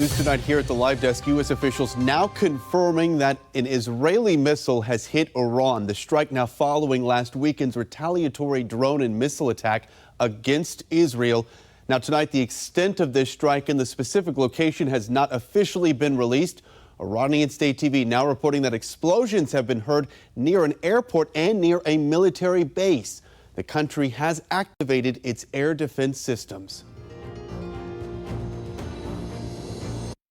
News tonight here at the Live Desk. U.S. officials now confirming that an Israeli missile has hit Iran. The strike now following last weekend's retaliatory drone and missile attack against Israel. Now tonight, the extent of this strike and the specific location has not officially been released. Iranian state TV now reporting that explosions have been heard near an airport and near a military base. The country has activated its air defense systems.